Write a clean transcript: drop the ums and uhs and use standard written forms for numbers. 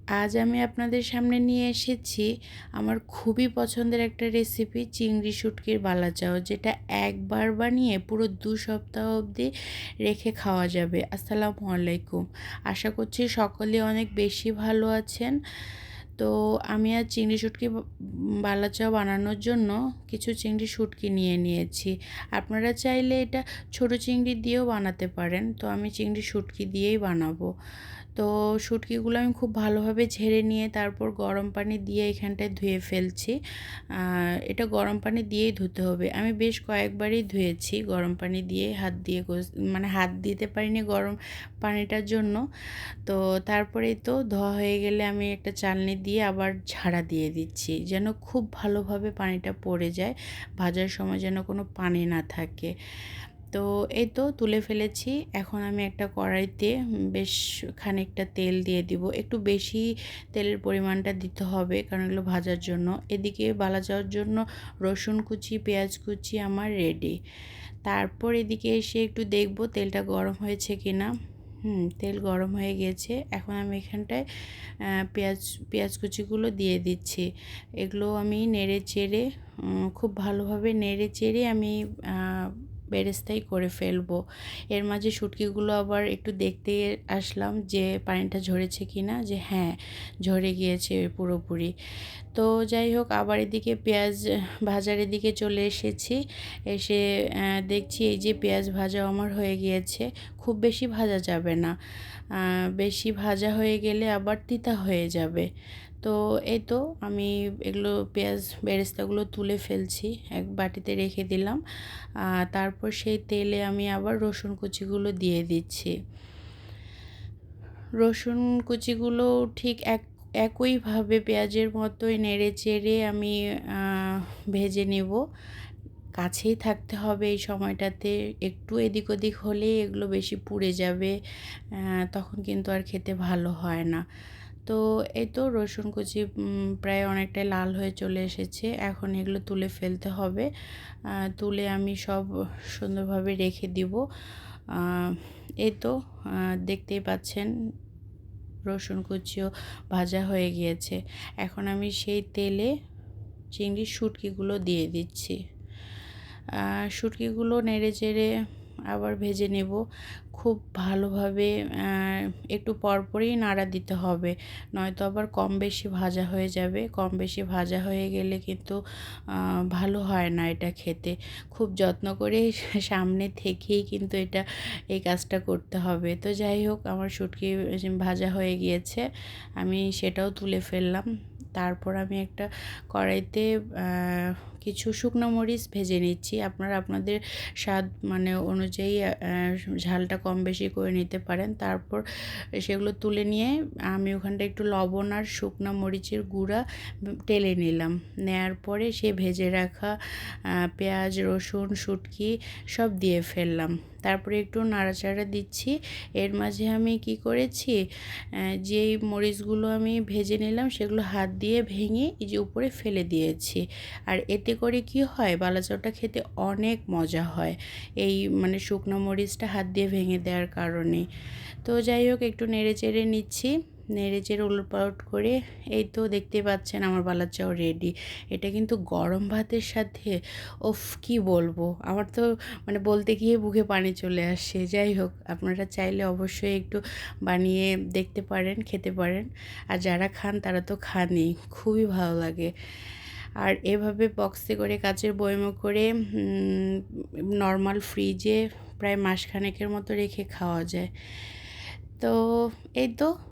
আজ আমি আপনাদের সামনে নিয়ে এসেছি আমার খুবই পছন্দের একটা রেসিপি, চিংড়ি শুটকির বালাচাও, যেটা একবার বানিয়ে পুরো 2 সপ্তাহ অবধি রেখে খাওয়া যাবে। আসসালামু আলাইকুম। আশা করছি সকলে অনেক বেশি ভালো আছেন। তো আমি আজ চিংড়ি শুটকি বালাচাও বানানোর জন্য কিছু চিংড়ি শুটকি নিয়ে নিয়েছি। আপনারা চাইলে এটা ছোট চিংড়ি দিয়েও বানাতে পারেন, তো আমি চিংড়ি শুটকি দিয়েই বানাবো। তো শুটকিগুলো আমি খুব ভালোভাবে ঝেড়ে নিয়ে তারপর গরম পানি দিয়ে এখানটায় ধুয়ে ফেলছি। এটা গরম পানি দিয়েই ধুতে হবে। আমি বেশ কয়েকবারই ধুয়েছি গরম পানি দিয়ে, হাত দিয়ে মানে হাত দিতে পারিনি গরম পানিটার জন্য। তো তারপরেই তো ধোয়া হয়ে গেলে আমি একটা চালনি দিয়ে আবার ঝাড়া দিয়ে দিচ্ছি, যেন খুব ভালোভাবে পানিটা পড়ে যায়, ভাজার সময় যেন কোনো পানি না থাকে। তো এই তো তুলে ফেলেছি। এখন আমি একটা কড়াইতে বেশ খানিকটা তেল দিয়ে দিব। একটু বেশি তেলের পরিমাণটা দিতে হবে, কারণ এগুলো ভাজার জন্য। এদিকে বালা যাওয়ার জন্য রসুন কুচি, পেঁয়াজ কুচি আমার রেডি। তারপর এদিকে এসে একটু দেখব তেলটা গরম হয়েছে কিনা। তেল গরম হয়ে গেছে। এখন আমি এখানটায় পেঁয়াজ কুচিগুলো দিয়ে দিচ্ছি। এগুলো আমি নেড়ে চেড়ে খুব ভালোভাবে নেড়ে চেড়ে আমি বেরেস্তাই করে ফেলবো। এর মাঝে শুটকিগুলো আবার একটু দেখতে আসলাম যে পানিটা ঝরেছে কিনা, যে হ্যাঁ, ঝরে গিয়েছে পুরোপুরি। তো যাই হোক, আবার এদিকে পেঁয়াজ ভাজার এদিকে চলে এসেছি। এসে দেখছি এই যে পেঁয়াজ ভাজা আমার হয়ে গিয়েছে। খুব বেশি ভাজা যাবে না, বেশি ভাজা হয়ে গেলে আবার তিতা হয়ে যাবে। তো এই তো আমি এগুলো পেঁয়াজ বেরেস্তাগুলো তুলে ফেলছি, এক বাটিতে রেখে দিলাম। তারপর সেই তেলে আমি আবার রসুন কুচিগুলো দিয়ে দিচ্ছি। রসুন কুচিগুলো ঠিক একইভাবে পেঁয়াজের মতোই নেড়ে চেড়ে আমি ভেজে নেব। কাছেই থাকতে হবে এই সময়টাতে, একটু এদিক ওদিক হলেই এগুলো বেশি পুড়ে যাবে, তখন কিন্তু আর খেতে ভালো হয় না। তো এই তো রসুন কুচি প্রায় অনেকটাই লাল হয়ে চলে এসেছে। এখন এগুলো তুলে ফেলতে হবে। তুলে আমি সব সুন্দরভাবে রেখে দিব। এই তো দেখতেই পাচ্ছেন রসুন কুচিও ভাজা হয়ে গিয়েছে। এখন আমি সেই তেলে চিংড়ির শুটকিগুলো দিয়ে দিচ্ছি। শুটকিগুলো নেড়ে চেড়ে আবার ভেজে নেব খুব ভালোভাবে। একটু পরপরই নাড়া দিতে হবে, নয়তো আবার কম বেশি ভাজা হয়ে যাবে। কম বেশি ভাজা হয়ে গেলে কিন্তু ভালো হয় না এটা খেতে। খুব যত্ন করে সামনে থেকেই কিন্তু এই কাজটা করতে হবে। তো যাই হোক, আমার শুটকি ভাজা হয়ে গিয়েছে, আমি সেটাও তুলে ফেললাম। তারপর আমি একটা কড়াইতে কিছু শুকনো মরিচ ভেজে নিচ্ছি। আপনারা আপনাদের স্বাদ মানে অনুযায়ী ঝালটা কম বেশি করে নিতে পারেন। তারপর সেগুলো তুলে নিয়ে আমি ওখানটা একটু লবণ আর শুকনো মরিচের গুঁড়া টেলে নিলাম। নেয়ার পরে সে ভেজে রাখা পেঁয়াজ, রসুন, শুটকি সব দিয়ে ফেললাম। তারপরে একটু নাড়াচাড়া দিচ্ছি। এর মাঝে আমি কি করেছি, যেই মরিচগুলো আমি ভেজে নিলাম সেগুলো হাত দিয়ে ভেঙে এই যে উপরে ফেলে দিয়েছি। আর এতে করে কি হয়, বালাচাওটা খেতে অনেক মজা হয়, এই মানে শুকনো মরিচটা হাত দিয়ে ভেঙে দেওয়ার কারণে। তো যাই হোক, একটু নেড়ে চেড়ে নিচ্ছি। নেড়ে চেড়ে উলটপালট করে এই তো দেখতে পাচ্ছেন আমার বালাচাও রেডি। এটা কিন্তু গরম ভাতের সাথে, ওফ কি বলবো, আমার তো মানে বলতে গিয়ে মুখে পানি চলে আসে। যাই হোক, আপনারা চাইলে অবশ্যই একটু বানিয়ে দেখতে পারেন, খেতে পারেন। আর যারা খান তারা তো খানই, খুবই ভালো লাগে। আর এভাবে বক্সে করে, কাচের বয়মে করে নর্মাল ফ্রিজে প্রায় মাসখানেকের মতো রেখে খাওয়া যায়। তো এই তো।